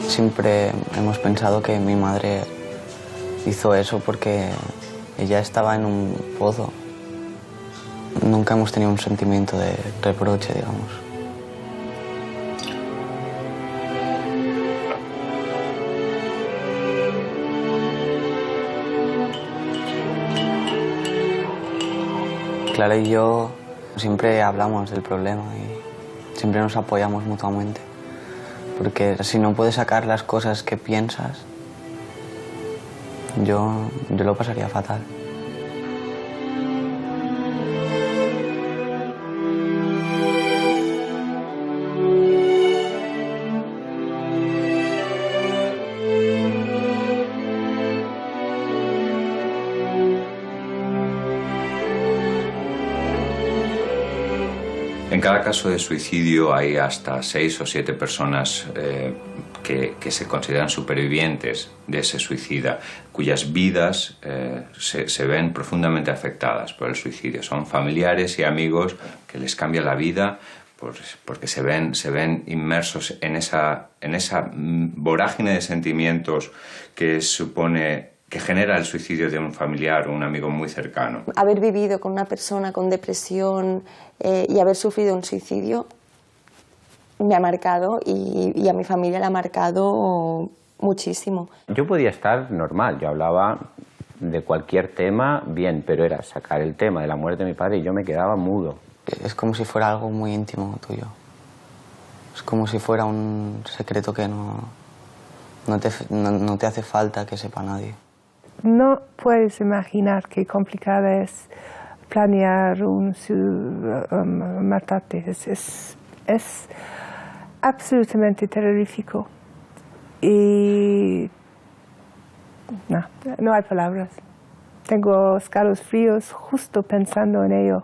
Siempre hemos pensado que mi madre hizo eso porque ella estaba en un pozo. Nunca hemos tenido un sentimiento de reproche, digamos. Clara y yo siempre hablamos del problema y siempre nos apoyamos mutuamente. Porque si no puedes sacar las cosas que piensas, yo lo pasaría fatal. En cada caso de suicidio hay hasta 6 o 7 personas que se consideran supervivientes de ese suicida, cuyas vidas se ven profundamente afectadas por el suicidio. Son familiares y amigos que les cambia la vida porque se ven inmersos en esa vorágine de sentimientos que genera el suicidio de un familiar o un amigo muy cercano. Haber vivido con una persona con depresión y haber sufrido un suicidio me ha marcado y a mi familia la ha marcado muchísimo. Yo podía estar normal, yo hablaba de cualquier tema bien, pero era sacar el tema de la muerte de mi padre y yo me quedaba mudo. Es como si fuera algo muy íntimo tuyo. Es como si fuera un secreto que no te hace falta que sepa nadie. No puedes imaginar qué complicado es planear matarte. Es absolutamente terrorífico. Y no hay palabras. Tengo escalofríos justo pensando en ello.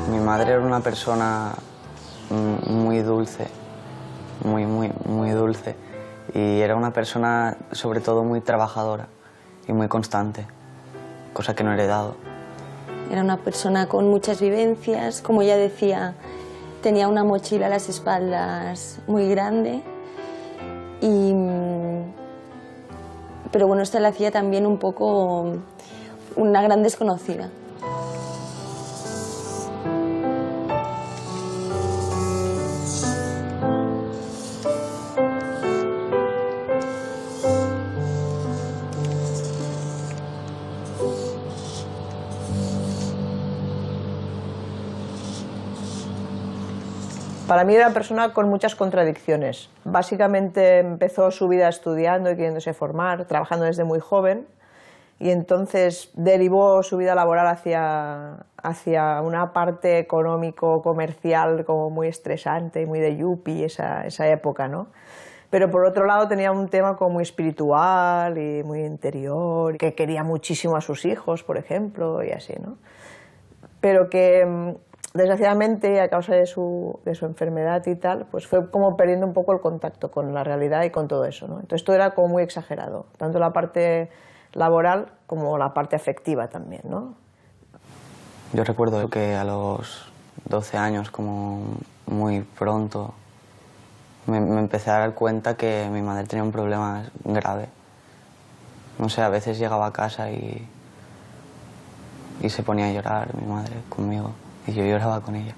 Mi madre era una persona muy dulce, muy dulce, y era una persona sobre todo muy trabajadora y muy constante, cosa que no he heredado. Era una persona con muchas vivencias, como ella decía, tenía una mochila a las espaldas muy grande, pero bueno, esto la hacía también un poco una gran desconocida. Para mí era una persona con muchas contradicciones. Básicamente empezó su vida estudiando y queriéndose formar, trabajando desde muy joven, y entonces derivó su vida laboral hacia una parte económico-comercial como muy estresante y muy de yuppie esa época, ¿no? Pero por otro lado tenía un tema como muy espiritual y muy interior, que quería muchísimo a sus hijos, por ejemplo, y así, ¿no? Pero que desgraciadamente, a causa de su enfermedad y tal, pues fue como perdiendo un poco el contacto con la realidad y con todo eso, ¿no? Entonces todo era como muy exagerado, tanto la parte laboral como la parte afectiva también, ¿no? Yo recuerdo que a los 12 años, como muy pronto, me empecé a dar cuenta que mi madre tenía un problema grave. No sé, a veces llegaba a casa y se ponía a llorar mi madre conmigo. Y yo lloraba con ella.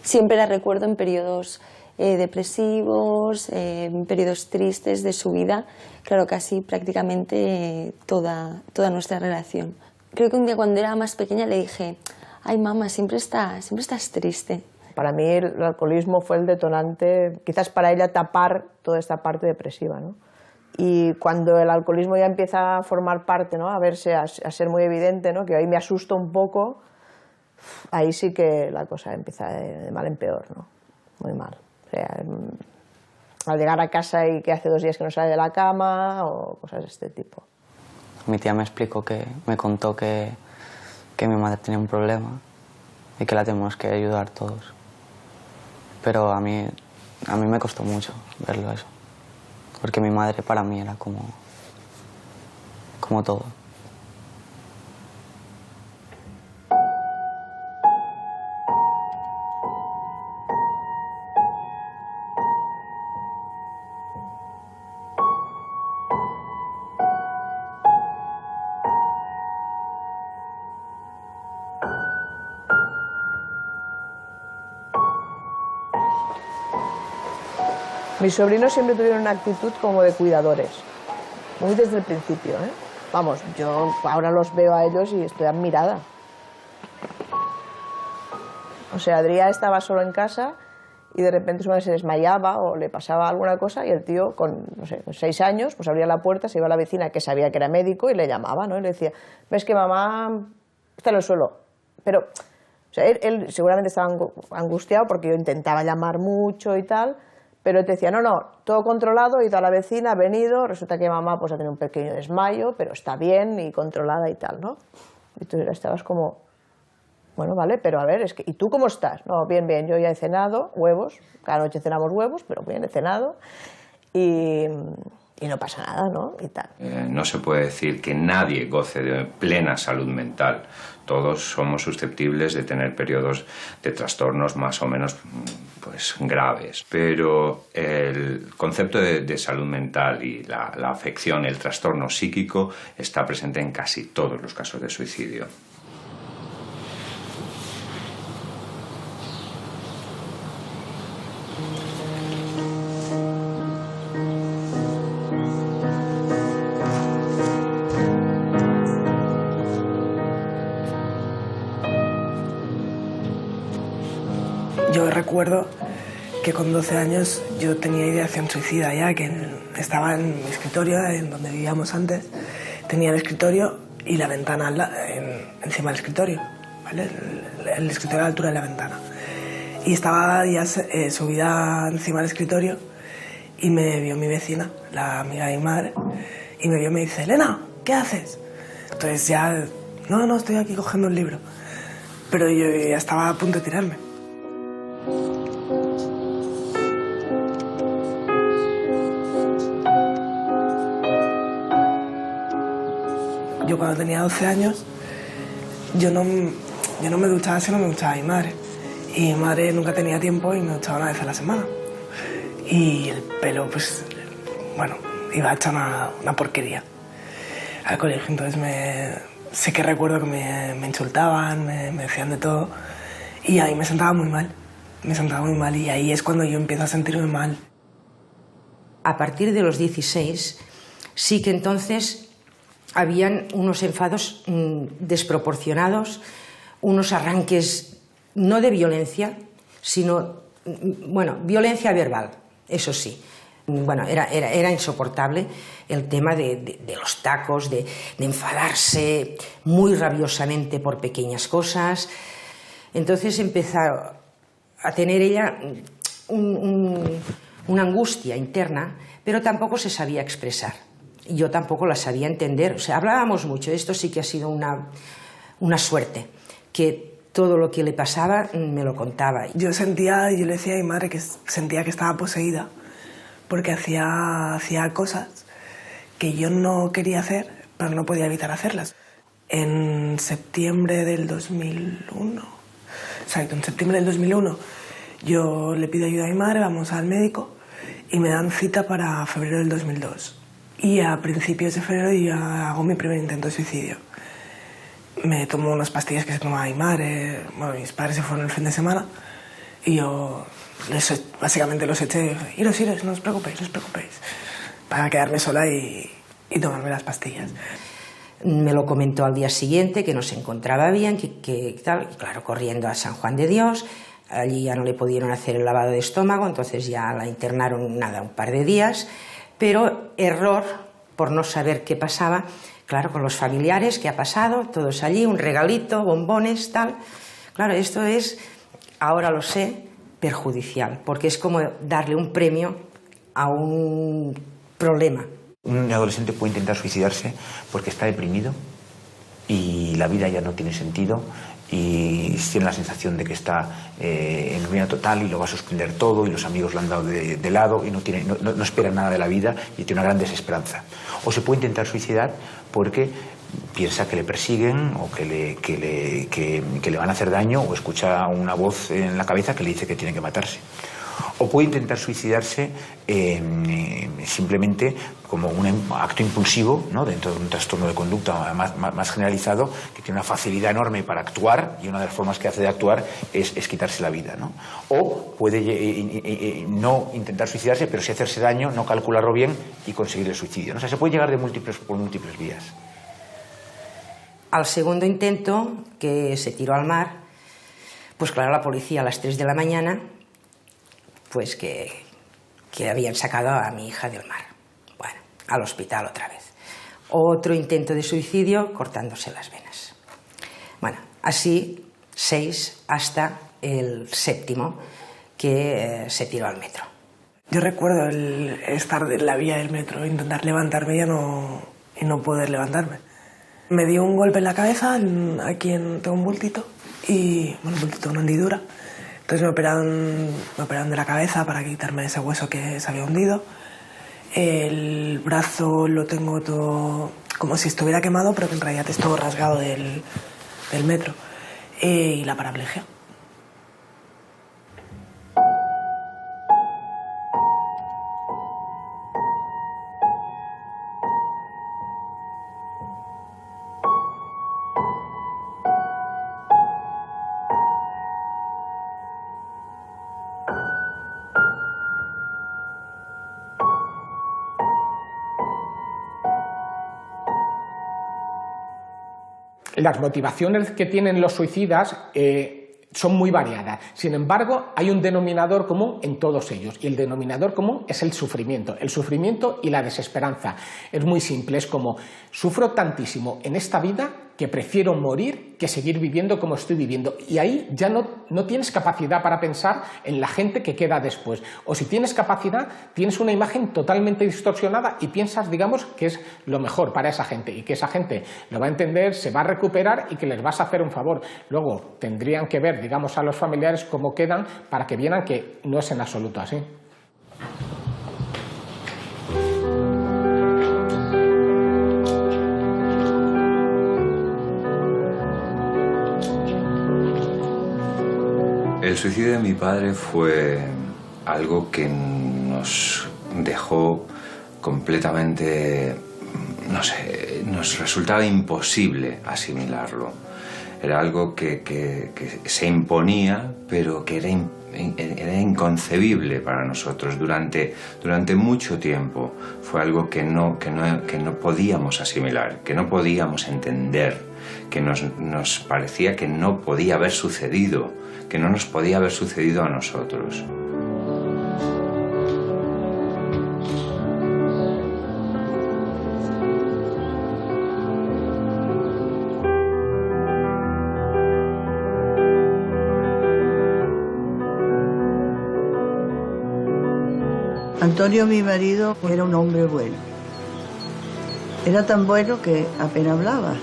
siempre la recuerdo en periodos depresivos, en periodos tristes de su vida, claro, casi prácticamente toda nuestra relación. Creo que un día cuando era más pequeña le dije, ay mamá, siempre estás triste. Para mí el alcoholismo fue el detonante, quizás para ella tapar toda esta parte depresiva, ¿no? Y cuando el alcoholismo ya empieza a formar parte, ¿no? A verse, a ser muy evidente, ¿no? Que ahí me asusto un poco, ahí sí que la cosa empieza de mal en peor, ¿no? Muy mal. O sea, al llegar a casa y que hace 2 días que no sale de la cama o cosas de este tipo. Mi tía me contó que mi madre tenía un problema y que la tenemos que ayudar todos. Pero a mí me costó mucho verlo eso, porque mi madre para mí era como todo. Mis sobrinos siempre tuvieron una actitud como de cuidadores, muy desde el principio, ¿eh? Vamos, yo ahora los veo a ellos y estoy admirada. O sea, Adrià estaba solo en casa y de repente su madre se desmayaba o le pasaba alguna cosa y el tío, con, no sé, 6 años, pues abría la puerta, se iba a la vecina que sabía que era médico y le llamaba, ¿no? Y le decía, ves que mamá está en el suelo. Pero, o sea, él seguramente estaba angustiado porque yo intentaba llamar mucho y tal. Pero él te decía, no, todo controlado, he ido a la vecina, ha venido, resulta que mamá pues ha tenido un pequeño desmayo, pero está bien y controlada y tal, ¿no? Y tú estabas como, bueno, vale, pero a ver, ¿y tú cómo estás? No, bien, yo ya he cenado, huevos, cada noche cenamos huevos, pero bien, he cenado y no pasa nada, ¿no? Y tal. No se puede decir que nadie goce de plena salud mental. Todos somos susceptibles de tener periodos de trastornos más o menos pues, graves. Pero el concepto de salud mental y la afección, el trastorno psíquico, está presente en casi todos los casos de suicidio. Yo recuerdo que con 12 años yo tenía ideación suicida ya, que estaba en mi escritorio, en donde vivíamos antes. Tenía el escritorio y la ventana encima del escritorio, ¿vale? El escritorio a la altura de la ventana. Y estaba ya subida encima del escritorio y me vio mi vecina, la amiga de mi madre, y me vio y me dice, Elena, ¿qué haces? Entonces ya, no, estoy aquí cogiendo un libro. Pero yo ya estaba a punto de tirarme. Yo cuando tenía 12 años, yo no me duchaba si no me duchaba mi madre. Y mi madre nunca tenía tiempo y me duchaba una vez a la semana. Y el pelo, pues, bueno, iba hecha una porquería al colegio. Entonces sí que recuerdo que me insultaban, me decían de todo. Y ahí me sentaba muy mal. Y ahí es cuando yo empiezo a sentirme mal. A partir de los 16, sí que entonces habían unos enfados desproporcionados, unos arranques no de violencia, sino, bueno, violencia verbal, eso sí. Bueno, era insoportable el tema de los tacos, de enfadarse muy rabiosamente por pequeñas cosas. Entonces empezó a tener ella una angustia interna, pero tampoco se sabía expresar. Yo tampoco la sabía entender. O sea, hablábamos mucho. Esto sí que ha sido una suerte, que todo lo que le pasaba me lo contaba. Yo le decía a mi madre que sentía que estaba poseída, porque hacía cosas que yo no quería hacer, pero no podía evitar hacerlas. En septiembre del 2001, yo le pido ayuda a mi madre, vamos al médico y me dan cita para febrero del 2002. Y a principios de febrero yo hago mi primer intento de suicidio. Me tomo unas pastillas que se tomaba mi madre, bueno, mis padres se fueron el fin de semana Y yo básicamente los eché, iros, no os preocupéis, para quedarme sola y tomarme las pastillas. Me lo comentó al día siguiente, que no se encontraba bien, que tal, y claro, corriendo a San Juan de Dios. Allí ya no le pudieron hacer el lavado de estómago, entonces ya la internaron un par de días, pero error por no saber qué pasaba, claro, con los familiares, qué ha pasado, todos allí, un regalito, bombones, tal. Claro, esto es, ahora lo sé, perjudicial, porque es como darle un premio a un problema. Un adolescente puede intentar suicidarse porque está deprimido y la vida ya no tiene sentido y tiene la sensación de que está en ruina total y lo va a suspender todo y los amigos lo han dado de lado y no espera nada de la vida y tiene una gran desesperanza. O se puede intentar suicidar porque piensa que le persiguen o que le van a hacer daño o escucha una voz en la cabeza que le dice que tiene que matarse. O puede intentar suicidarse simplemente como un acto impulsivo, ¿no? Dentro de un trastorno de conducta más generalizado, que tiene una facilidad enorme para actuar y una de las formas que hace de actuar es quitarse la vida, ¿no? O puede no intentar suicidarse, pero sí hacerse daño, no calcularlo bien y conseguir el suicidio, ¿no? O sea, se puede llegar por múltiples vías. Al segundo intento, que se tiró al mar, pues claro, la policía a las 3 de la mañana... pues que habían sacado a mi hija del mar. Bueno, al hospital otra vez. Otro intento de suicidio cortándose las venas. Bueno, así 6 hasta el 7º que se tiró al metro. Yo recuerdo el estar en la vía del metro, intentar levantarme y no poder levantarme. Me dio un golpe en la cabeza, aquí tengo un bultito, una hendidura. Entonces me operaron de la cabeza para quitarme ese hueso que se había hundido. El brazo lo tengo todo como si estuviera quemado, pero que en realidad es todo rasgado del metro. Y la paraplegia. Las motivaciones que tienen los suicidas son muy variadas. Sin embargo, hay un denominador común en todos ellos y el denominador común es el sufrimiento y la desesperanza. Es muy simple, es como sufro tantísimo en esta vida que prefiero morir que seguir viviendo como estoy viviendo. Y ahí ya no tienes capacidad para pensar en la gente que queda después. O si tienes capacidad, tienes una imagen totalmente distorsionada y piensas, digamos, que es lo mejor para esa gente y que esa gente lo va a entender, se va a recuperar y que les vas a hacer un favor. Luego tendrían que ver, digamos, a los familiares cómo quedan para que vieran que no es en absoluto así. El suicidio de mi padre fue algo que nos dejó completamente, no sé, nos resultaba imposible asimilarlo. Era algo que se imponía, pero que era inconcebible para nosotros durante mucho tiempo. Fue algo que no podíamos asimilar, que no podíamos entender, que nos parecía que no podía haber sucedido, que no nos podía haber sucedido a nosotros. Antonio, mi marido, era un hombre bueno. Era tan bueno que apenas hablaba.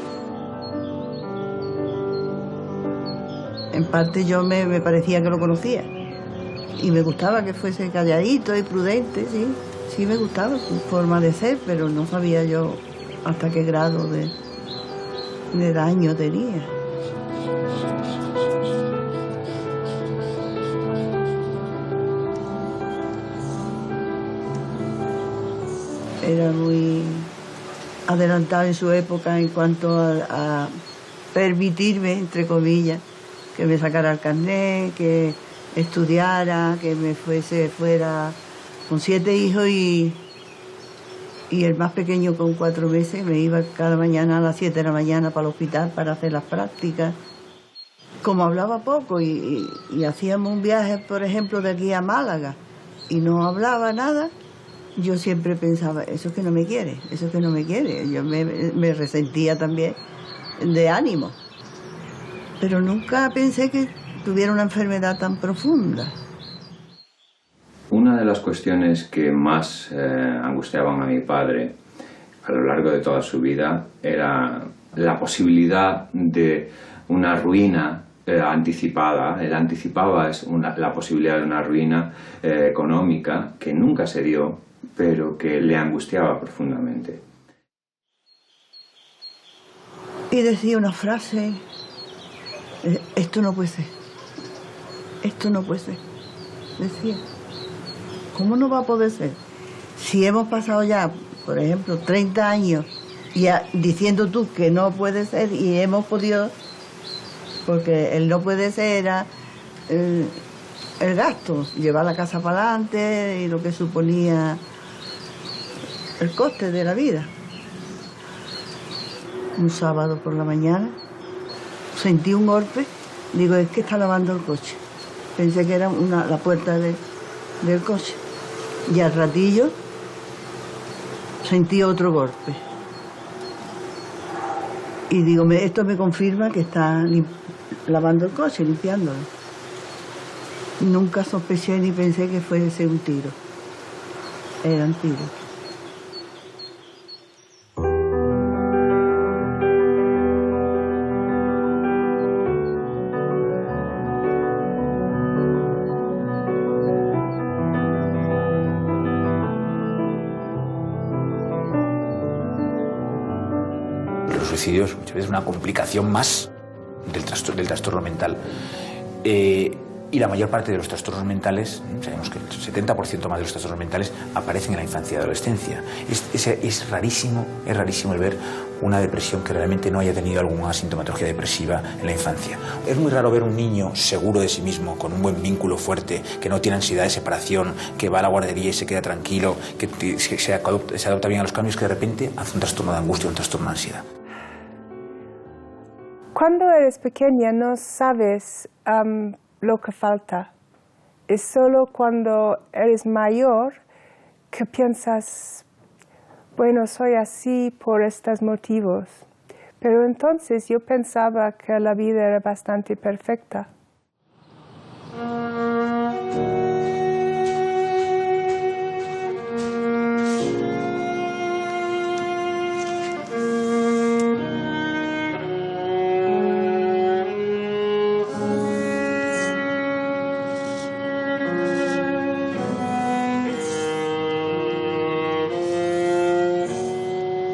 En parte yo me parecía que lo conocía. Y me gustaba que fuese calladito y prudente, sí. Sí me gustaba su forma de ser, pero no sabía yo hasta qué grado de daño tenía. Era muy adelantado en su época en cuanto a permitirme, entre comillas, que me sacara el carnet, que estudiara, que me fuera con 7 hijos y el más pequeño con 4 meses. Me iba cada mañana a las 7 de la mañana para el hospital para hacer las prácticas. Como hablaba poco y hacíamos un viaje, por ejemplo, de aquí a Málaga y no hablaba nada, yo siempre pensaba, eso es que no me quiere, eso es que no me quiere. Yo me resentía también de ánimo. Pero nunca pensé que tuviera una enfermedad tan profunda. Una de las cuestiones que más angustiaban a mi padre a lo largo de toda su vida era la posibilidad de una ruina anticipada. Él anticipaba la posibilidad de una ruina económica que nunca se dio, pero que le angustiaba profundamente. Y decía una frase, esto no puede ser, esto no puede ser, decía. ¿Cómo no va a poder ser? Si hemos pasado ya, por ejemplo, 30 años diciendo tú que no puede ser y hemos podido, porque el no puede ser era el gasto, llevar la casa para adelante y lo que suponía el coste de la vida. Un sábado por la mañana sentí un golpe, digo, es que está lavando el coche. Pensé que era la puerta del coche. Y al ratillo sentí otro golpe. Y digo, esto me confirma que está lavando el coche, limpiándolo. Nunca sospeché ni pensé que fuese un tiro. Eran tiros. Los suicidios muchas veces es una complicación más del trastorno mental. Y la mayor parte de los trastornos mentales, sabemos que el 70% más de los trastornos mentales aparecen en la infancia y adolescencia. Es rarísimo el ver una depresión que realmente no haya tenido alguna sintomatología depresiva en la infancia. Es muy raro ver un niño seguro de sí mismo, con un buen vínculo fuerte, que no tiene ansiedad de separación, que va a la guardería y se queda tranquilo, que se adapta bien a los cambios, que de repente hace un trastorno de angustia, un trastorno de ansiedad. Cuando eres pequeña no sabes lo que falta. Es solo cuando eres mayor que piensas, bueno, soy así por estos motivos. Pero entonces yo pensaba que la vida era bastante perfecta.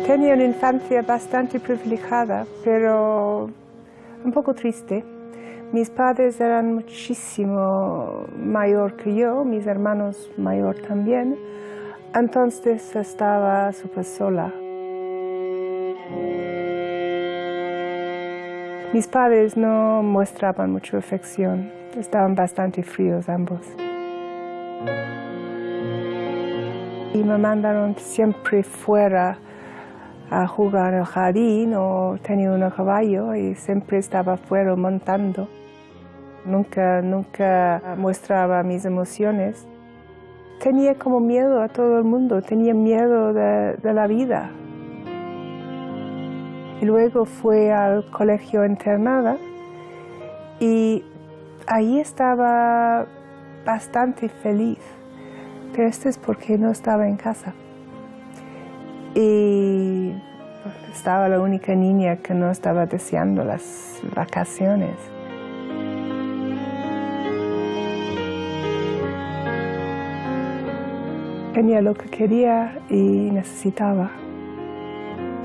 Tenía una infancia bastante privilegiada, pero un poco triste. Mis padres eran muchísimo mayor que yo, mis hermanos mayor también, entonces estaba súper sola. Mis padres no mostraban mucha afección, estaban bastante fríos ambos. Y me mandaron siempre fuera a jugar en el jardín o tenía un caballo y siempre estaba fuera montando. Nunca mostraba mis emociones. Tenía como miedo a todo el mundo, tenía miedo de la vida. Y luego fui al colegio internada y ahí estaba bastante feliz, pero esto es porque no estaba en casa. Y estaba la única niña que no estaba deseando las vacaciones. Tenía lo que quería y necesitaba.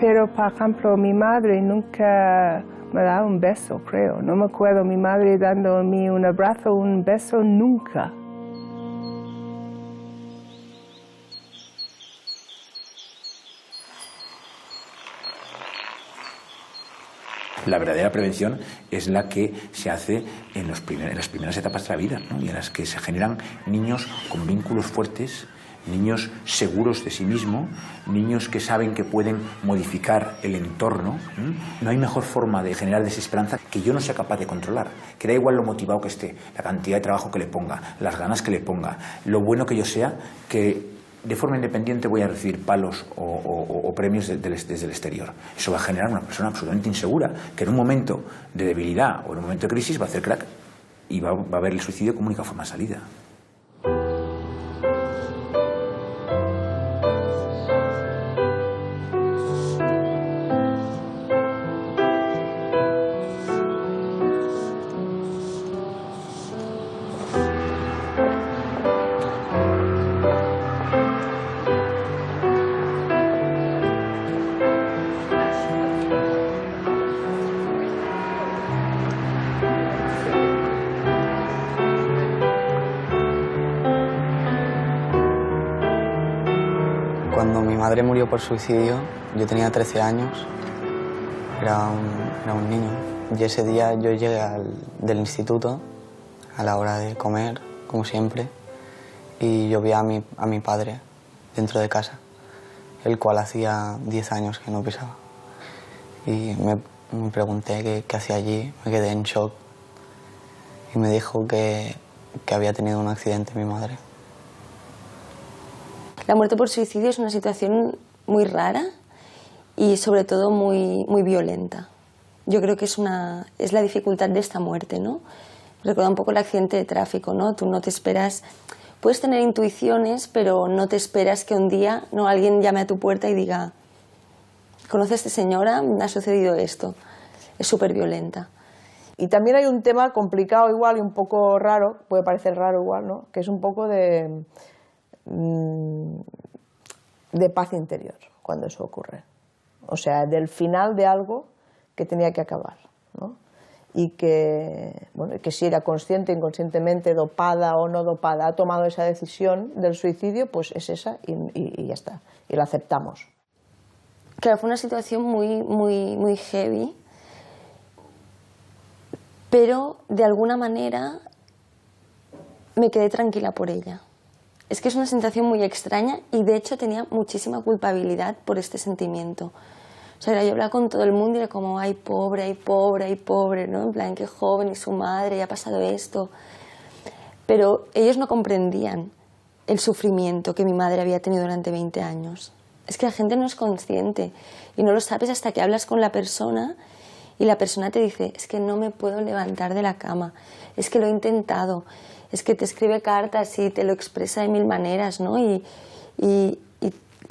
Pero, por ejemplo, mi madre nunca me daba un beso, creo. No me acuerdo mi madre dándome un abrazo, un beso, nunca. La verdadera prevención es la que se hace en las primeras etapas de la vida, ¿no? Y en las que se generan niños con vínculos fuertes, niños seguros de sí mismos, niños que saben que pueden modificar el entorno. No hay mejor forma de generar desesperanza que yo no sea capaz de controlar, que da igual lo motivado que esté, la cantidad de trabajo que le ponga, las ganas que le ponga, lo bueno que yo sea, que de forma independiente voy a recibir palos o premios desde el exterior. Eso va a generar una persona absolutamente insegura, que en un momento de debilidad o en un momento de crisis va a hacer crack y va a ver el suicidio como única forma de salida. Cuando mi madre murió por suicidio, yo tenía 13 años, era un niño. Y ese día yo llegué del instituto a la hora de comer, como siempre, y yo vi a mi padre dentro de casa, el cual hacía 10 años que no pisaba. Y me pregunté qué hacía allí, me quedé en shock y me dijo que había tenido un accidente mi madre. La muerte por suicidio es una situación muy rara y sobre todo muy, muy violenta. Yo creo que es la dificultad de esta muerte, ¿no? Recuerda un poco el accidente de tráfico, ¿no? Tú no te esperas, puedes tener intuiciones, pero no te esperas que un día alguien llame a tu puerta y diga: ¿conoce a esta señora? Me ha sucedido esto. Es súper violenta. Y también hay un tema complicado igual y un poco raro, puede parecer raro igual, ¿no? Que es un poco de paz interior cuando eso ocurre. O sea, del final de algo que tenía que acabar, ¿no? Y que si era consciente, inconscientemente, dopada o no dopada, ha tomado esa decisión del suicidio, pues es esa y ya está. Y la aceptamos. Claro, fue una situación muy, muy, muy heavy, pero de alguna manera me quedé tranquila por ella. Es que es una sensación muy extraña y de hecho tenía muchísima culpabilidad por este sentimiento. O sea, yo hablaba con todo el mundo y era como: ay, pobre, ay, pobre, ay, pobre, ¿no? En plan, qué joven y su madre, ya ha pasado esto. Pero ellos no comprendían el sufrimiento que mi madre había tenido durante 20 años. Es que la gente no es consciente y no lo sabes hasta que hablas con la persona y la persona te dice: es que no me puedo levantar de la cama, es que lo he intentado. Es que te escribe cartas y te lo expresa de mil maneras, ¿no? Y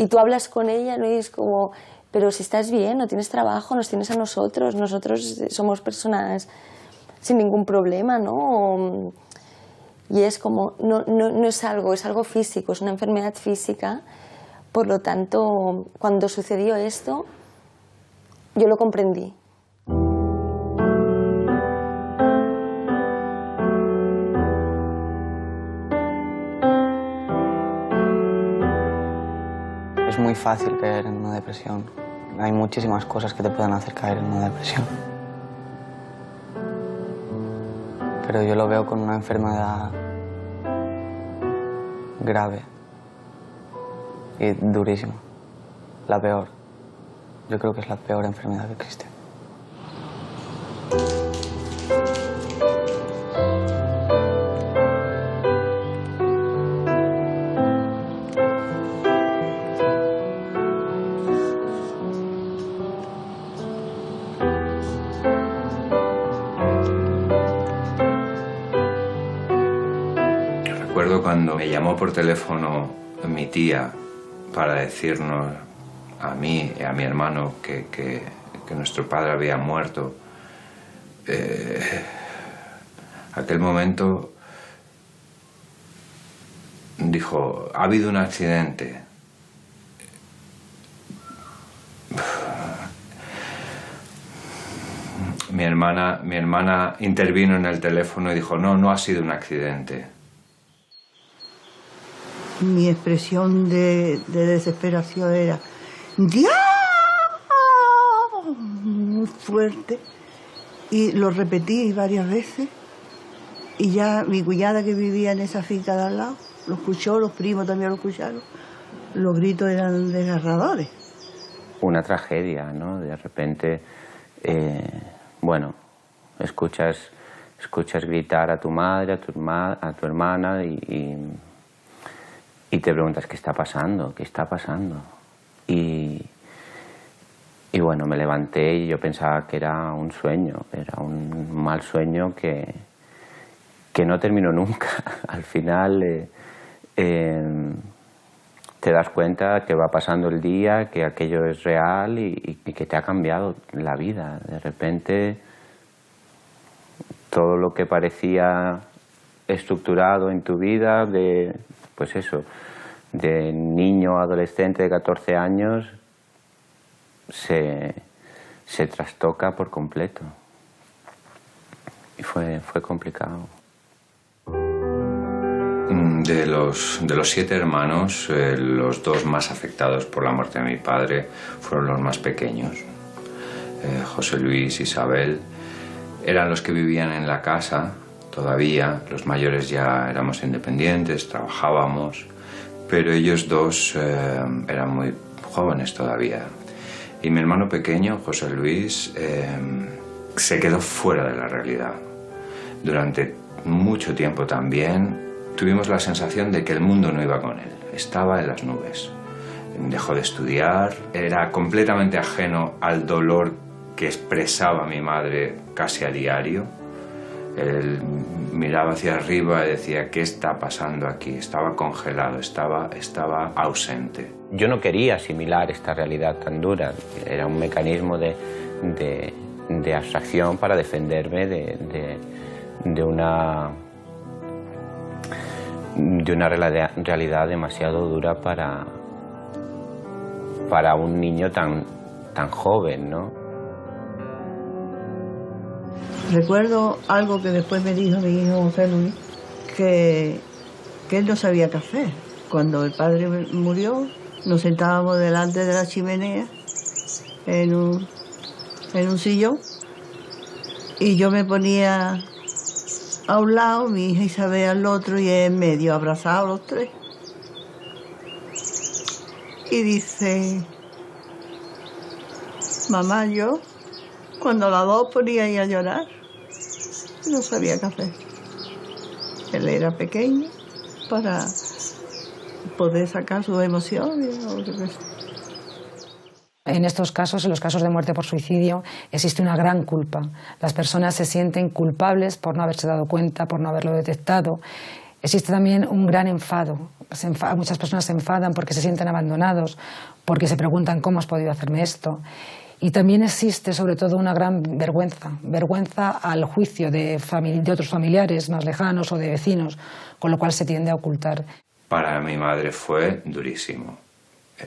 tú hablas con ella, ¿no? Y es como: pero si estás bien, no tienes trabajo, nos tienes a nosotros somos personas sin ningún problema, ¿no? Y es como, no es algo físico, es una enfermedad física. Por lo tanto, cuando sucedió esto, yo lo comprendí. Es muy fácil caer en una depresión. Hay muchísimas cosas que te pueden hacer caer en una depresión. Pero yo lo veo con una enfermedad grave y durísima. La peor. Yo creo que es la peor enfermedad que existe. Recuerdo cuando me llamó por teléfono mi tía para decirnos a mí y a mi hermano que nuestro padre había muerto. Aquel momento dijo: ha habido un accidente. Mi hermana intervino en el teléfono y dijo: no ha sido un accidente. Mi expresión de desesperación era: ¡Dios! Muy fuerte. Y lo repetí varias veces. Y ya mi cuñada que vivía en esa finca de al lado, lo escuchó, los primos también lo escucharon. Los gritos eran desgarradores. Una tragedia, ¿no? De repente, bueno, escuchas gritar a tu madre, a tu hermana y te preguntas ¿qué está pasando? ¿Qué está pasando? Y bueno, me levanté y yo pensaba que era un sueño, era un mal sueño que no terminó nunca. Al final te das cuenta que va pasando el día, que aquello es real y que te ha cambiado la vida. De repente, todo lo que parecía estructurado en tu vida, pues eso, de niño adolescente de 14 años, se trastoca por completo. Y fue complicado. De los 7 hermanos, los 2 más afectados por la muerte de mi padre fueron los más pequeños. José Luis, Isabel, eran los que vivían en la casa todavía. Los mayores ya éramos independientes, trabajábamos, pero ellos 2 eran muy jóvenes todavía. Y mi hermano pequeño, José Luis, se quedó fuera de la realidad. Durante mucho tiempo también tuvimos la sensación de que el mundo no iba con él, estaba en las nubes. Dejó de estudiar, era completamente ajeno al dolor que expresaba mi madre casi a diario. Él miraba hacia arriba y decía, ¿qué está pasando aquí? Estaba congelado, estaba ausente. Yo no quería asimilar esta realidad tan dura, era un mecanismo de abstracción para defenderme de una realidad demasiado dura para un niño tan joven, ¿no? Recuerdo algo que después me dijo mi hijo José Luis, que él no sabía qué hacer. Cuando el padre murió, nos sentábamos delante de la chimenea en un sillón y yo me ponía a un lado, mi hija Isabel al otro y en medio, abrazados los 3. Y dice, mamá, yo, cuando las 2 ponía ahí a llorar, no sabía qué hacer. Él era pequeño para poder sacar sus emociones o qué sé. En estos casos, en los casos de muerte por suicidio, existe una gran culpa. Las personas se sienten culpables por no haberse dado cuenta, por no haberlo detectado. Existe también un gran enfado. Muchas personas se enfadan porque se sienten abandonados, porque se preguntan cómo has podido hacerme esto. Y también existe sobre todo una gran vergüenza al juicio de otros familiares más lejanos o de vecinos, con lo cual se tiende a ocultar. Para mi madre fue durísimo.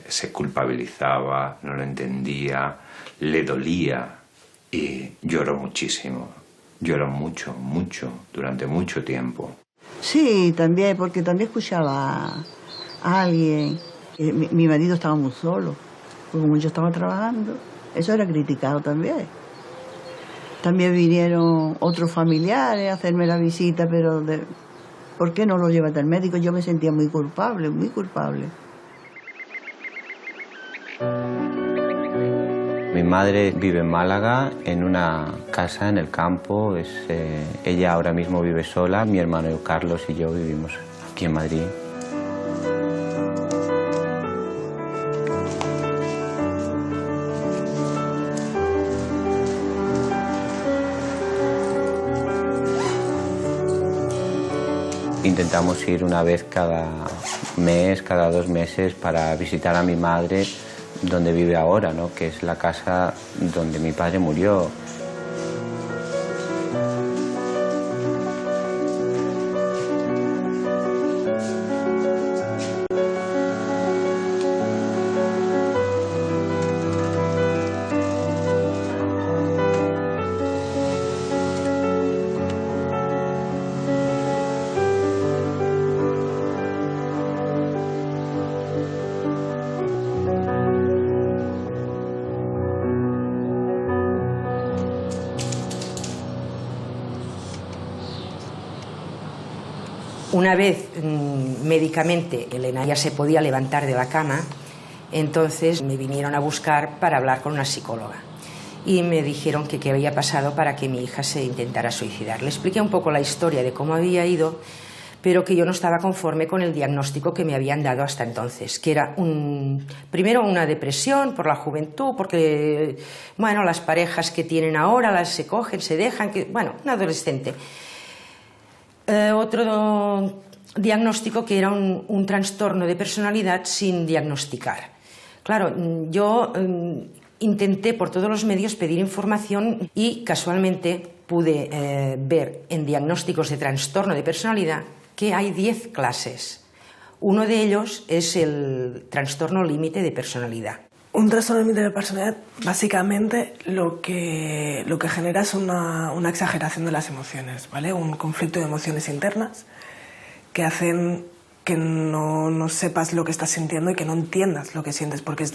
Se culpabilizaba, no lo entendía, le dolía y lloró muchísimo. Lloró mucho, durante mucho tiempo. Sí, también, porque también escuchaba a alguien. Mi marido estaba muy solo, porque como yo estaba trabajando, eso era criticado también. También vinieron otros familiares a hacerme la visita, pero ¿por qué no lo llevaste al médico? Yo me sentía muy culpable, muy culpable. Mi madre vive en Málaga, en una casa en el campo. Ella ahora mismo vive sola. Mi hermano Carlos y yo vivimos aquí en Madrid. Intentamos ir una vez cada mes, cada 2 meses para visitar a mi madre donde vive ahora, ¿no? Que es la casa donde mi padre murió. Una vez médicamente Elena ya se podía levantar de la cama, entonces me vinieron a buscar para hablar con una psicóloga y me dijeron que qué había pasado para que mi hija se intentara suicidar. Le expliqué un poco la historia de cómo había ido, pero que yo no estaba conforme con el diagnóstico que me habían dado hasta entonces, que era primero una depresión por la juventud, porque bueno, las parejas que tienen ahora se cogen, se dejan, bueno, un adolescente. Otro diagnóstico que era un trastorno de personalidad sin diagnosticar. Claro, yo intenté por todos los medios pedir información y casualmente pude ver en diagnósticos de trastorno de personalidad que hay 10 clases. Uno de ellos es el trastorno límite de personalidad. Un trastorno límite de personalidad, básicamente, lo que genera es una exageración de las emociones, ¿vale? Un conflicto de emociones internas que hacen que no sepas lo que estás sintiendo y que no entiendas lo que sientes, porque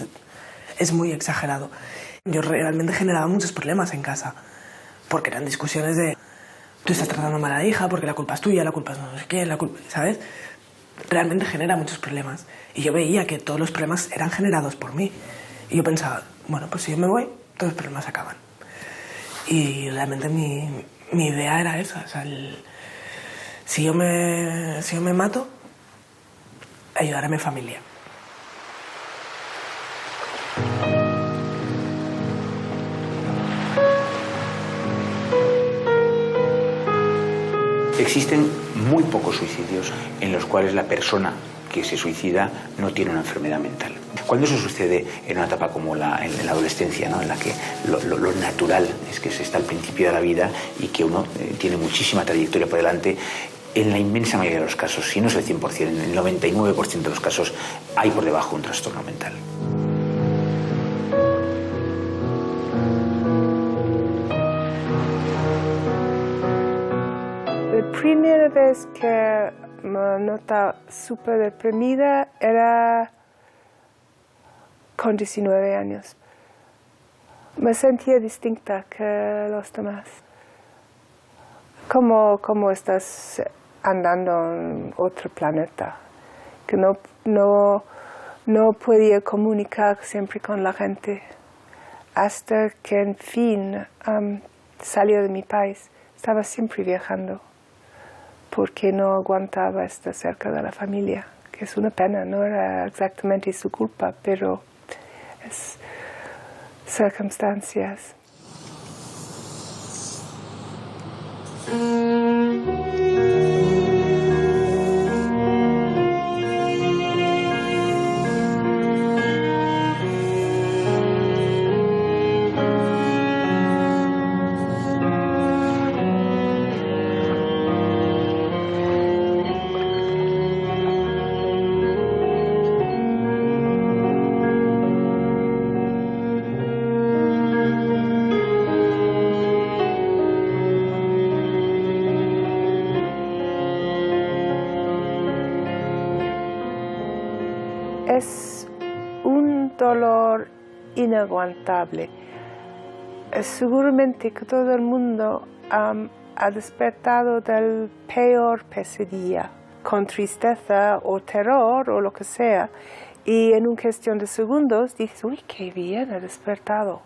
es muy exagerado. Yo realmente generaba muchos problemas en casa, porque eran discusiones de tú estás tratando mal a la hija porque la culpa es tuya, la culpa es no sé qué, la culpa, ¿sabes? Realmente genera muchos problemas. Y yo veía que todos los problemas eran generados por mí. Y yo pensaba, bueno, pues si yo me voy, todos los problemas acaban. Y realmente mi idea era esa. O sea, si yo me mato, ayudar a mi familia. Existen muy pocos suicidios en los cuales la persona que se suicida no tiene una enfermedad mental. Cuando eso sucede en una etapa como en la adolescencia, ¿no? En la que lo natural es que se está al principio de la vida y que uno tiene muchísima trayectoria por delante, en la inmensa mayoría de los casos, si no es el 100%, en el 99% de los casos, hay por debajo un trastorno mental. La primera vez que me notaba súper deprimida era con 19 años. Me sentía distinta que los demás. Como estás andando en otro planeta, que no podía comunicar siempre con la gente, hasta que en fin salió de mi país. Estaba siempre viajando, porque no aguantaba estar cerca de la familia, que es una pena, no era exactamente su culpa, pero es circunstancias. Es un dolor inaguantable. Seguramente que todo el mundo ha despertado del peor pesadilla, con tristeza o terror o lo que sea, y en una cuestión de segundos dices, uy, qué bien, he despertado.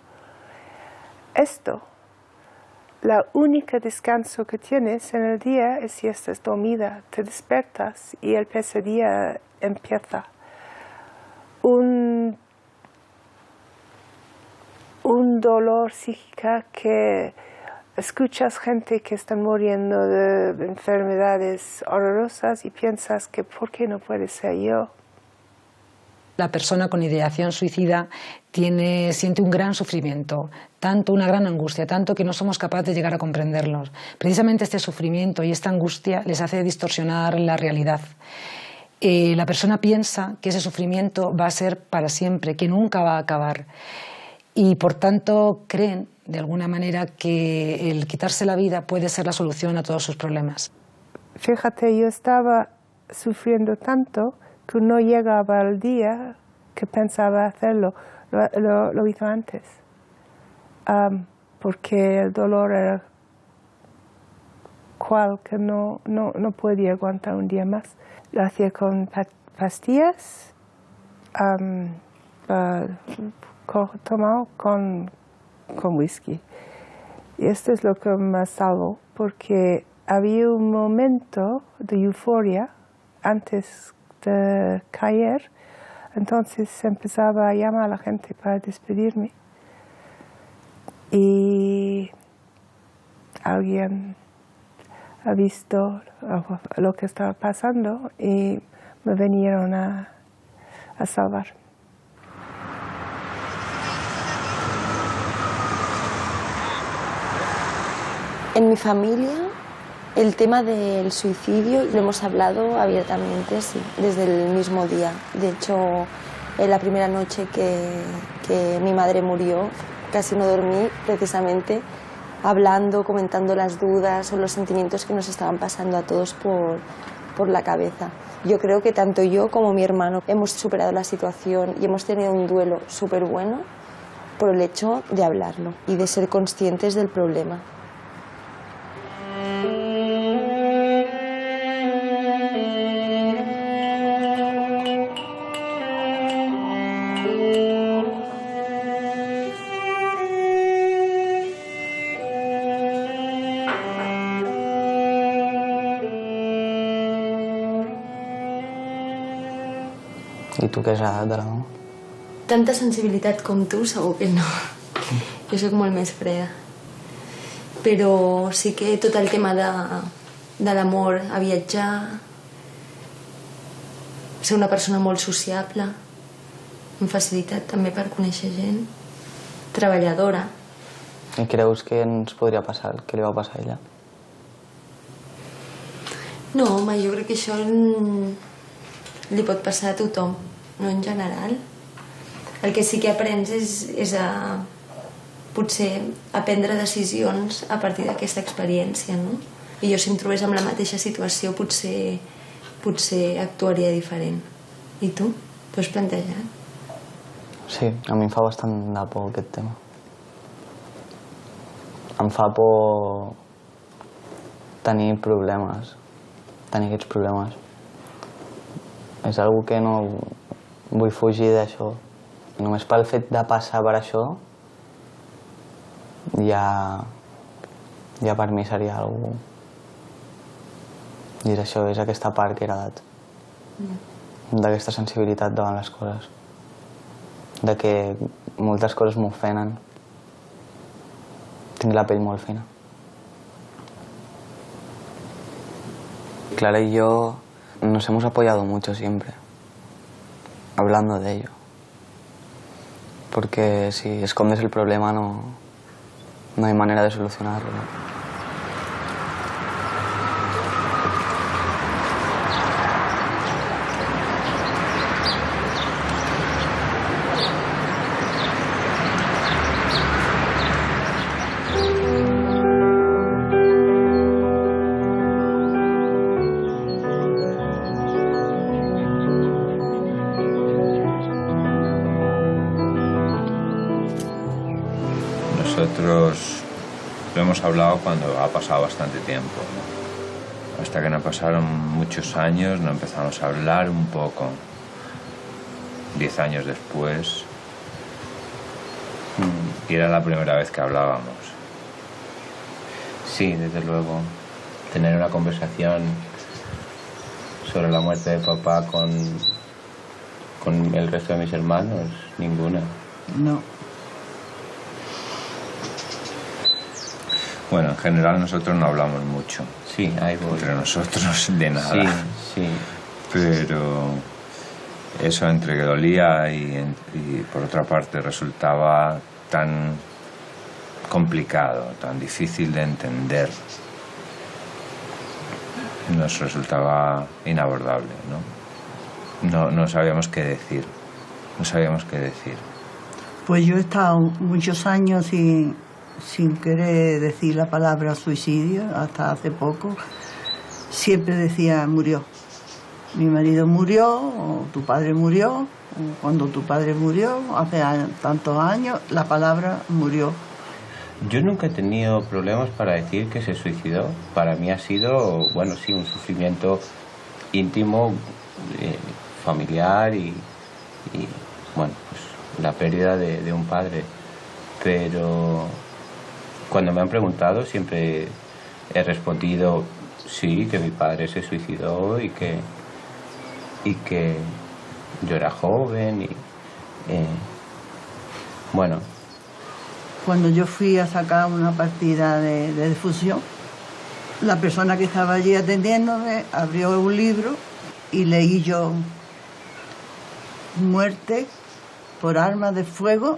Esto, la única descanso que tienes en el día es si estás dormida, te despiertas y el pesadilla empieza. Un dolor psíquico que escuchas gente que están muriendo de enfermedades horrorosas y piensas que ¿por qué no puede ser yo? La persona con ideación suicida siente un gran sufrimiento, una gran angustia, tanto que no somos capaces de llegar a comprenderlos. Precisamente este sufrimiento y esta angustia les hace distorsionar la realidad. La persona piensa que ese sufrimiento va a ser para siempre, que nunca va a acabar. Y por tanto creen, de alguna manera, que el quitarse la vida puede ser la solución a todos sus problemas. Fíjate, yo estaba sufriendo tanto que no llegaba al día que pensaba hacerlo. Lo hizo antes. Porque el dolor era cual que no podía aguantar un día más. Lo hacía con pastillas, tomado con whisky. Y esto es lo que me salvó, porque había un momento de euforia antes de caer, entonces empezaba a llamar a la gente para despedirme. Y alguien ha visto lo que estaba pasando y me vinieron a salvar. En mi familia, el tema del suicidio lo hemos hablado abiertamente, sí, desde el mismo día. De hecho, en la primera noche que mi madre murió, casi no dormí, precisamente hablando, comentando las dudas o los sentimientos que nos estaban pasando a todos por la cabeza. Yo creo que tanto yo como mi hermano hemos superado la situación y hemos tenido un duelo súper bueno por el hecho de hablarlo y de ser conscientes del problema. I tu què has heredat de la mama? Tanta sensibilitat com tu, segur que no. Jo soc molt més freda. Però sí que tot el tema de l'amor a viatjar, ser una persona molt sociable, amb facilitat també per conèixer gent, treballadora. I creus que ens podria passar el que li va passar a ella? No, home, jo crec que això li pot passar a tothom, no en general. El que sí que aprens és a potser a prendre decisions a partir d'aquesta experiència, no? I jo si em trobés en la mateixa situació potser actuaria diferent. I tu? T'ho has plantejat? Sí, a mi em fa bastant de por aquest tema. Em fa por tenir problemes, tenir aquests problemes. És una cosa que no vull fugir d'això. Només pel fet de passar per això ja per mi seria algo. I és això, és aquesta part que he heredat. D'aquesta sensibilitat davant les coses. De que moltes coses m'ofenen. Tinc la pell molt fina. Clara y yo nos hemos apoyado mucho siempre, hablando de ello. Porque si escondes el problema no hay manera de solucionarlo, ¿no? Nosotros lo hemos hablado cuando ha pasado bastante tiempo, ¿no? Hasta que no pasaron muchos años, no empezamos a hablar un poco. 10 años después, y era la primera vez que hablábamos. Sí, desde luego. Tener una conversación sobre la muerte de papá con el resto de mis hermanos, ninguna. No. Bueno, en general nosotros no hablamos mucho. Sí, ahí voy. Entre nosotros de nada. Sí, sí. Pero eso entre que dolía y por otra parte resultaba tan complicado, tan difícil de entender, nos resultaba inabordable, ¿no? No sabíamos qué decir, no sabíamos qué decir. Pues yo he estado muchos años sin querer decir la palabra suicidio, hasta hace poco. Siempre decía murió. Mi marido murió, o tu padre murió, o cuando tu padre murió, hace tantos años, la palabra murió. Yo nunca he tenido problemas para decir que se suicidó. Para mí ha sido, bueno, sí, un sufrimiento íntimo, familiar y bueno, pues la pérdida de un padre. Pero cuando me han preguntado siempre he respondido sí, que mi padre se suicidó y que yo era joven y bueno. Cuando yo fui a sacar una partida de difusión, la persona que estaba allí atendiéndome abrió un libro y leí yo muerte por arma de fuego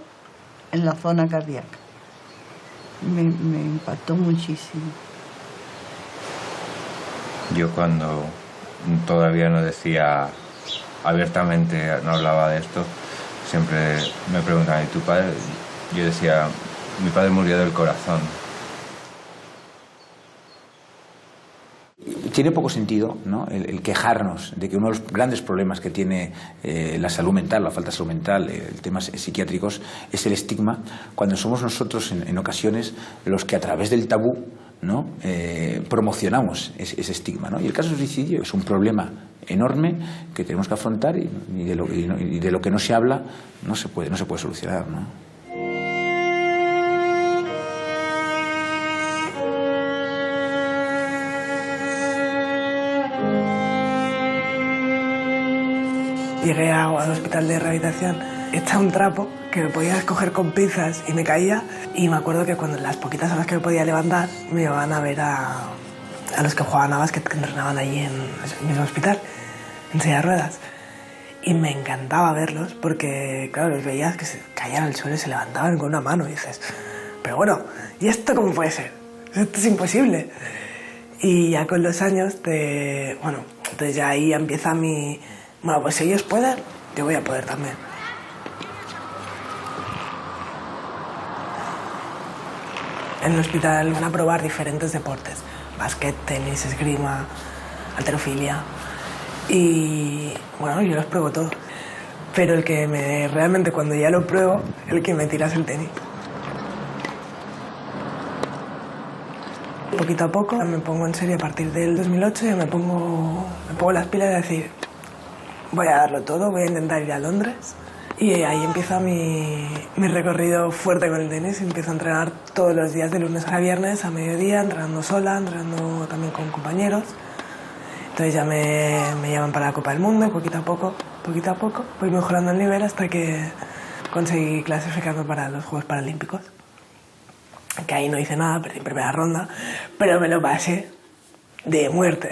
en la zona cardíaca. Me impactó muchísimo. Yo cuando todavía no decía abiertamente, no hablaba de esto, siempre me preguntaban, ¿y tu padre? Yo decía, mi padre murió del corazón. Tiene poco sentido, ¿no?, el quejarnos de que uno de los grandes problemas que tiene la salud mental, la falta de salud mental, temas psiquiátricos, es el estigma, cuando somos nosotros en ocasiones los que a través del tabú, ¿no?, promocionamos ese estigma, ¿no? Y el caso del suicidio es un problema enorme que tenemos que afrontar y de lo que no se habla no se puede solucionar, ¿no? Llegué al hospital de rehabilitación hecha un trapo que me podía coger con pinzas y me caía, y me acuerdo que cuando las poquitas horas que me podía levantar me iban a ver a los que jugaban a básquet, que entrenaban allí en el mismo hospital, en silla de ruedas. Y me encantaba verlos porque, claro, los veías que se caían al suelo y se levantaban con una mano y dices, pero bueno, ¿y esto cómo puede ser? Esto es imposible. Y ya con los años, entonces ya ahí empieza mi... Bueno, pues si ellos pueden, yo voy a poder también. En el hospital van a probar diferentes deportes. Básquet, tenis, esgrima, halterofilia. Y bueno, yo los pruebo todos. Pero el que realmente cuando ya lo pruebo, el que me tira es el tenis. Poquito a poco me pongo en serio a partir del 2008, ya me pongo las pilas de decir, voy a darlo todo, voy a intentar ir a Londres. Y ahí empieza mi recorrido fuerte con el tenis. Empiezo a entrenar todos los días de lunes a viernes a mediodía, entrenando sola, entrenando también con compañeros. Entonces ya me llaman para la Copa del Mundo, poquito a poco, voy mejorando el nivel hasta que conseguí clasificarme para los Juegos Paralímpicos. Que ahí no hice nada, perdí en primera ronda, pero me lo pasé de muerte.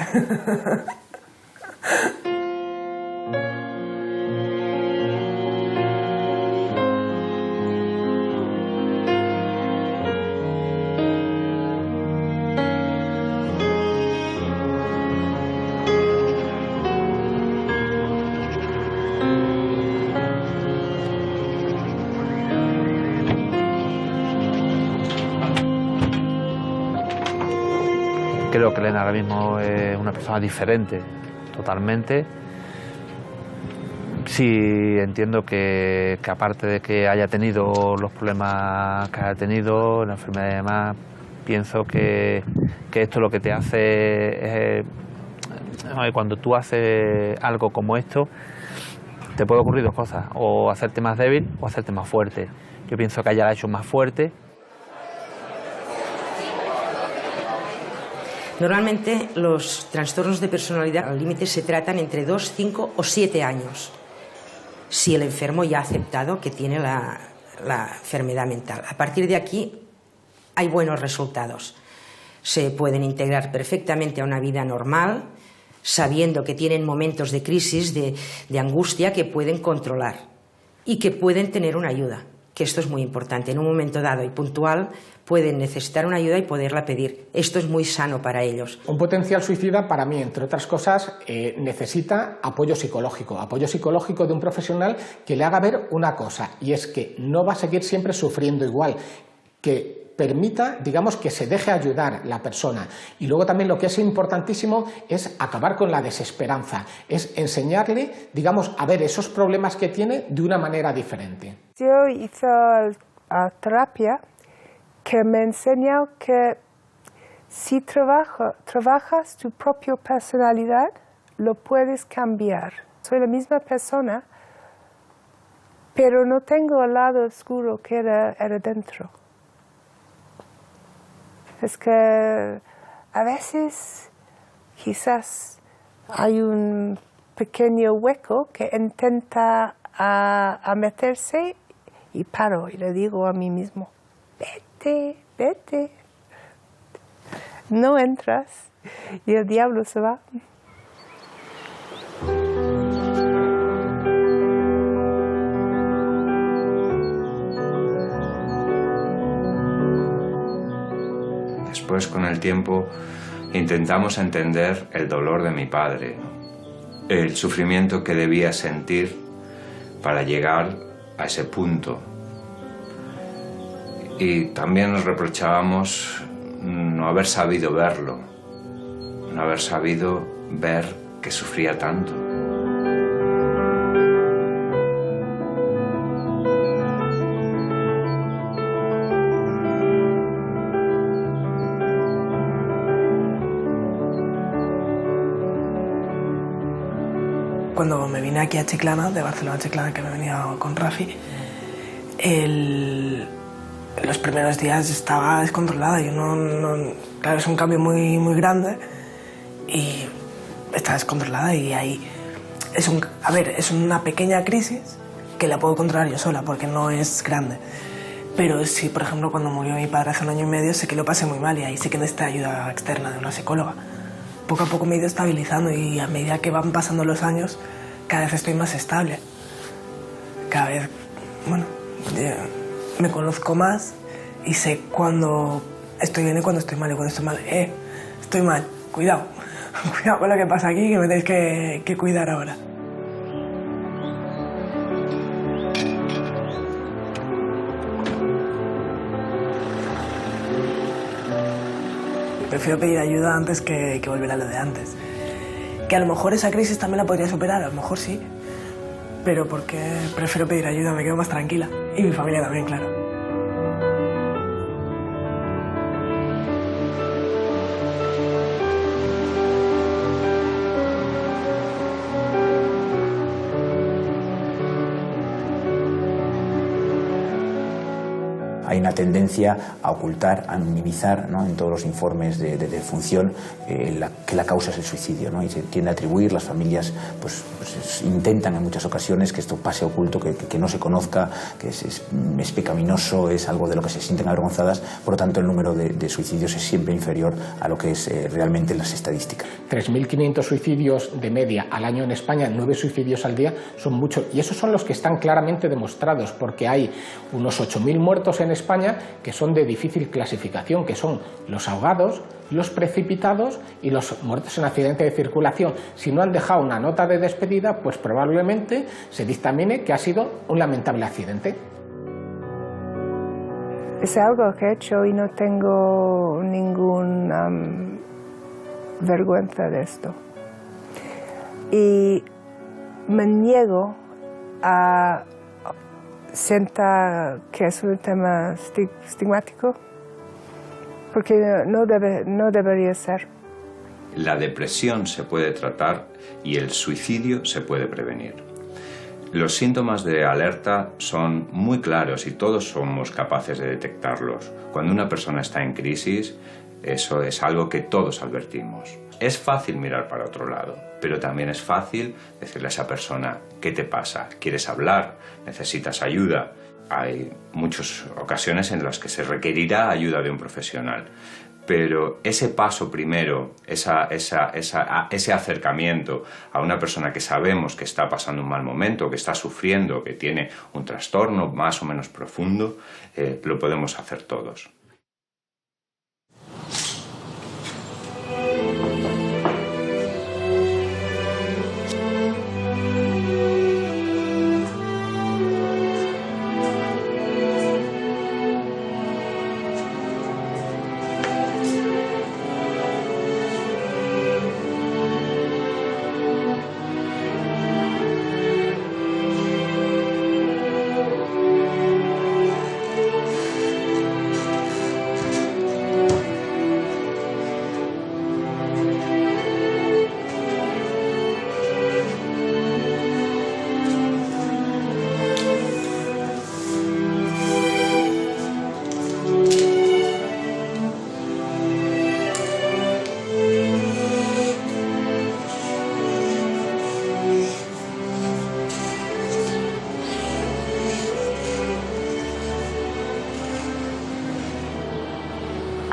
Creo que Elena ahora mismo es una persona diferente, totalmente. Sí, entiendo que aparte de que haya tenido los problemas que haya tenido, la enfermedad y demás, pienso que esto lo que te hace es... Cuando tú haces algo como esto, te puede ocurrir dos cosas, o hacerte más débil o hacerte más fuerte. Yo pienso que ella la ha hecho más fuerte. Normalmente los trastornos de personalidad al límite se tratan entre 2, 5 o 7 años, si el enfermo ya ha aceptado que tiene la enfermedad mental. A partir de aquí hay buenos resultados. Se pueden integrar perfectamente a una vida normal, sabiendo que tienen momentos de crisis, de angustia que pueden controlar y que pueden tener una ayuda, que esto es muy importante. En un momento dado y puntual pueden necesitar una ayuda y poderla pedir. Esto es muy sano para ellos. Un potencial suicida, para mí, entre otras cosas, necesita apoyo psicológico de un profesional que le haga ver una cosa, y es que no va a seguir siempre sufriendo igual, que permita, digamos, que se deje ayudar la persona. Y luego también lo que es importantísimo es acabar con la desesperanza, es enseñarle, digamos, a ver esos problemas que tiene de una manera diferente. Yo hice terapia que me enseñó que si trabajas tu propia personalidad, lo puedes cambiar. Soy la misma persona, pero no tengo el lado oscuro que era dentro. Es que a veces quizás hay un pequeño hueco que intenta a meterse y paro y le digo a mí mismo, vete, vete. No entras y el diablo se va. Después, con el tiempo, intentamos entender el dolor de mi padre, el sufrimiento que debía sentir para llegar a ese punto. Y también nos reprochábamos no haber sabido verlo, no haber sabido ver que sufría tanto. Cuando me vine aquí a Chiclana, de Barcelona a Chiclana, que me venía con Rafi, los primeros días estaba descontrolada. Claro, es un cambio muy, muy grande y estaba descontrolada y ahí es una pequeña crisis que la puedo controlar yo sola porque no es grande. Pero sí, por ejemplo, cuando murió mi padre hace 1 año y medio, sé que lo pasé muy mal y ahí sí que necesité ayuda externa de una psicóloga. Poco a poco me he ido estabilizando y a medida que van pasando los años, cada vez estoy más estable. Cada vez, bueno, me conozco más y sé cuando estoy bien y cuando estoy mal. Y cuando estoy mal, estoy mal, cuidado. Cuidado con lo que pasa aquí, que me tenéis que cuidar ahora. Prefiero pedir ayuda antes que volver a lo de antes. Que a lo mejor esa crisis también la podría superar, a lo mejor sí. Pero porque prefiero pedir ayuda, me quedo más tranquila. Y mi familia también, claro. Hay una tendencia a ocultar, a minimizar, ¿no?, en todos los informes de defunción que la causa es el suicidio, ¿no? Y se tiende a atribuir, las familias pues intentan en muchas ocasiones que esto pase oculto, que no se conozca, que es pecaminoso, es algo de lo que se sienten avergonzadas. Por lo tanto, el número de suicidios es siempre inferior a lo que es realmente las estadísticas. 3.500 suicidios de media al año en España, 9 suicidios al día, son muchos. Y esos son los que están claramente demostrados, porque hay unos 8.000 muertos en España que son de difícil clasificación, que son los ahogados, los precipitados y los muertos en accidente de circulación. Si no han dejado una nota de despedida, pues probablemente se dictamine que ha sido un lamentable accidente. Es algo que he hecho y no tengo ninguna vergüenza de esto. Y me niego a sentar que es un tema estigmático, porque no debería ser. La depresión se puede tratar y el suicidio se puede prevenir. Los síntomas de alerta son muy claros y todos somos capaces de detectarlos. Cuando una persona está en crisis, eso es algo que todos advertimos. Es fácil mirar para otro lado, pero también es fácil decirle a esa persona: ¿qué te pasa? ¿Quieres hablar? ¿Necesitas ayuda? Hay muchas ocasiones en las que se requerirá ayuda de un profesional, pero ese paso primero, ese acercamiento a una persona que sabemos que está pasando un mal momento, que está sufriendo, que tiene un trastorno más o menos profundo, lo podemos hacer todos.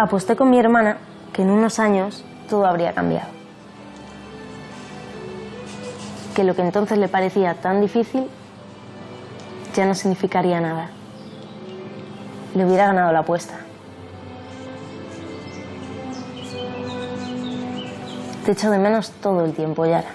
Aposté con mi hermana que en unos años todo habría cambiado. Que lo que entonces le parecía tan difícil ya no significaría nada. Le hubiera ganado la apuesta. Te echo de menos todo el tiempo, Yara.